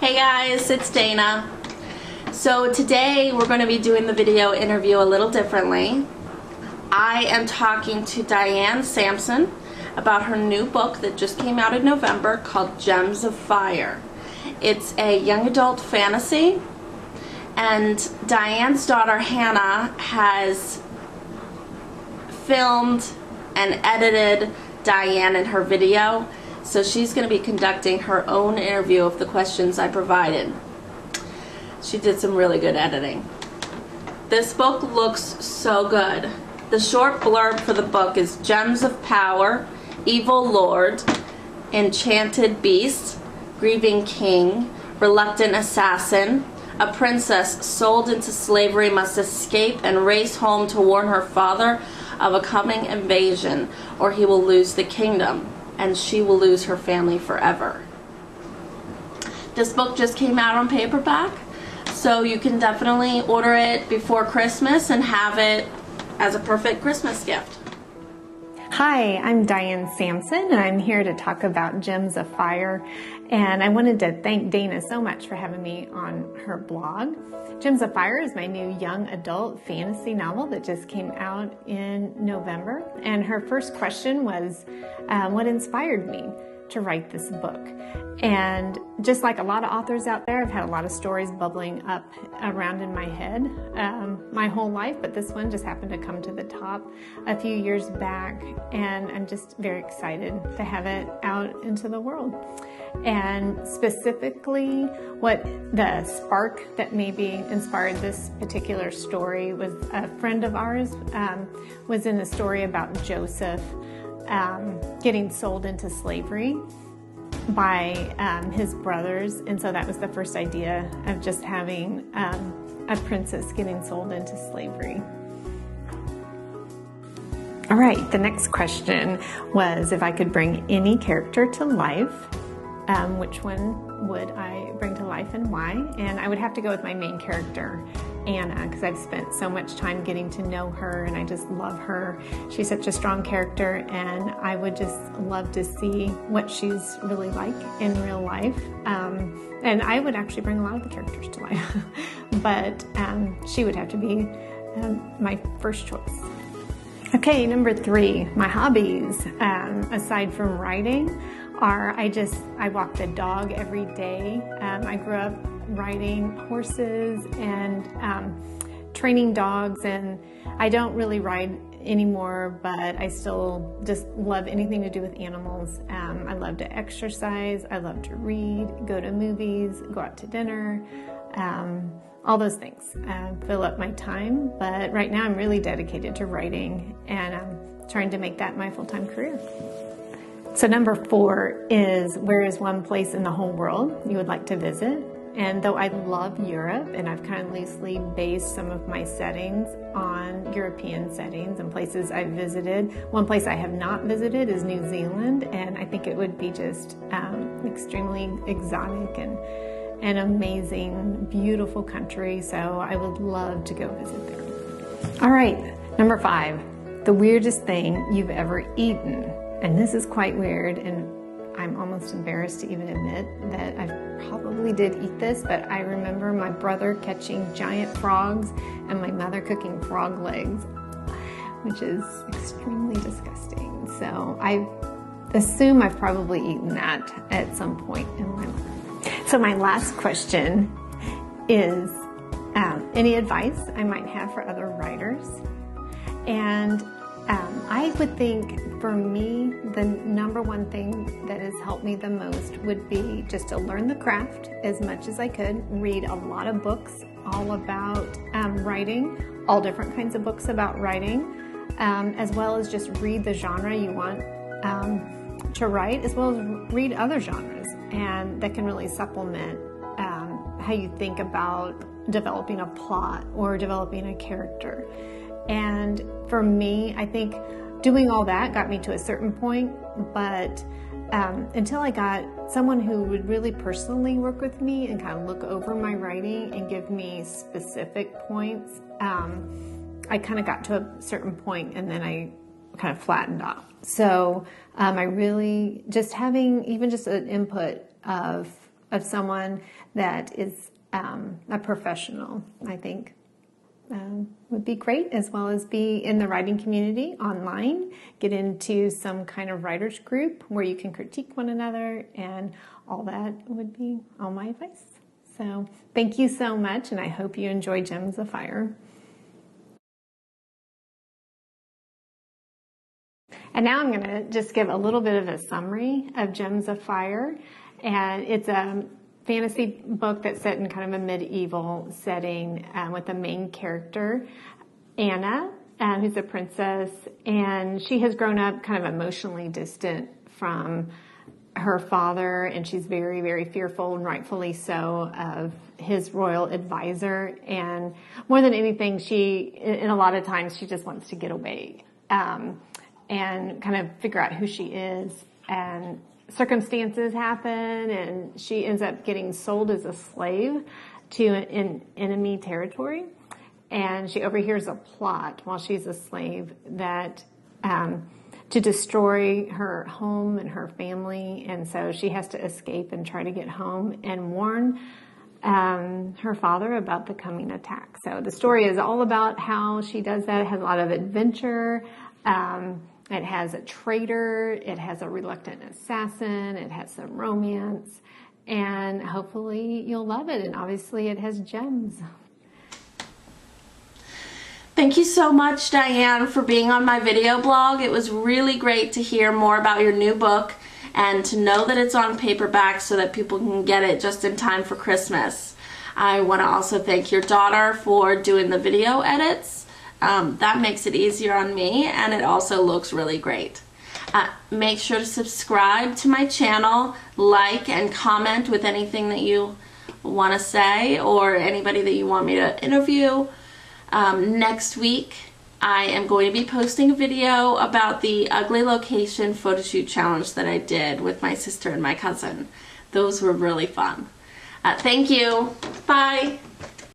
Hey guys, it's Dana. So today we're going to be doing the video interview a little differently. I am talking to Diane Samson about her new book that just came out in November called Gems of Fire. It's a young adult fantasy, and Diane's daughter Hannah has filmed and edited Diane in her video. So she's going to be conducting her own interview of the questions I provided. She did some really good editing. This book looks so good. The short blurb for the book is Gems of Power, Evil Lord, Enchanted Beast, Grieving King, Reluctant Assassin. A princess sold into slavery must escape and race home to warn her father of a coming invasion, or he will lose the kingdom, and she will lose her family forever. This book just came out on paperback, so you can definitely order it before Christmas and have it as a perfect Christmas gift. Hi, I'm Diane Samson, and I'm here to talk about Gems of Fire. And I wanted to thank Dana so much for having me on her blog. Gems of Fire is my new young adult fantasy novel that just came out in November. And her first question was, what inspired me to write this book? And just like a lot of authors out there, I've had a lot of stories bubbling up around in my head my whole life, but this one just happened to come to the top a few years back, and I'm just very excited to have it out into the world. And specifically, what the spark that maybe inspired this particular story was a friend of ours was in a story about Joseph getting sold into slavery by his brothers, and so that was the first idea of just having a princess getting sold into slavery. All right, the next question was if I could bring any character to life, which one would I bring to life and why? And I would have to go with my main character, Anna, because I've spent so much time getting to know her and I just love her. She's such a strong character, and I would just love to see what she's really like in real life. And I would actually bring a lot of the characters to life, but she would have to be my first choice. Okay, number 3, my hobbies, aside from writing, are I walk the dog every day. I grew up riding horses and training dogs, and I don't really ride anymore, but I still just love anything to do with animals. I love to exercise, I love to read, go to movies, go out to dinner, all those things fill up my time. But right now I'm really dedicated to writing, and I'm trying to make that my full-time career. So number 4 is, where is one place in the whole world you would like to visit? And though I love Europe, and I've kind of loosely based some of my settings on European settings and places I've visited, one place I have not visited is New Zealand, and I think it would be just extremely exotic and an amazing, beautiful country, so I would love to go visit there. All right, number 5, the weirdest thing you've ever eaten. And this is quite weird, and I'm almost embarrassed to even admit that I probably did eat this, but I remember my brother catching giant frogs and my mother cooking frog legs, which is extremely disgusting. So I assume I've probably eaten that at some point in my life. So my last question is any advice I might have for other writers. And I would think, for me, the number one thing that has helped me the most would be just to learn the craft as much as I could, read a lot of books all about writing, all different kinds of books about writing, as well as just read the genre you want to write, as well as read other genres, and that can really supplement how you think about developing a plot or developing a character. And for me, I think doing all that got me to a certain point, but until I got someone who would really personally work with me and kind of look over my writing and give me specific points, I kind of got to a certain point and then I kind of flattened off. So I really, just having even just an input of someone that is a professional, I think would be great, as well as be in the writing community online, get into some kind of writers group where you can critique one another, and all that would be all my advice. So thank you so much, and I hope you enjoy Gems of Fire. And now I'm going to just give a little bit of a summary of Gems of Fire. And it's a fantasy book that's set in kind of a medieval setting with the main character, Anna, who's a princess. And she has grown up kind of emotionally distant from her father, and she's very, very fearful, and rightfully so, of his royal advisor. And more than anything, in a lot of times, she just wants to get away and kind of figure out who she is. And circumstances happen, and she ends up getting sold as a slave to an enemy territory. And she overhears a plot while she's a slave that to destroy her home and her family, and so she has to escape and try to get home and warn her father about the coming attack. So the story is all about how she does that. It has a lot of adventure. It has a traitor. It has a reluctant assassin. It has some romance, and hopefully you'll love it. And obviously it has gems. Thank you so much, Diane, for being on my video blog. It was really great to hear more about your new book and to know that it's on paperback so that people can get it just in time for Christmas. I want to also thank your daughter for doing the video edits. That makes it easier on me, and it also looks really great. Make sure to subscribe to my channel, like and comment with anything that you want to say or anybody that you want me to interview. Next week, I am going to be posting a video about the ugly location photo shoot challenge that I did with my sister and my cousin. Those were really fun. Thank you. Bye.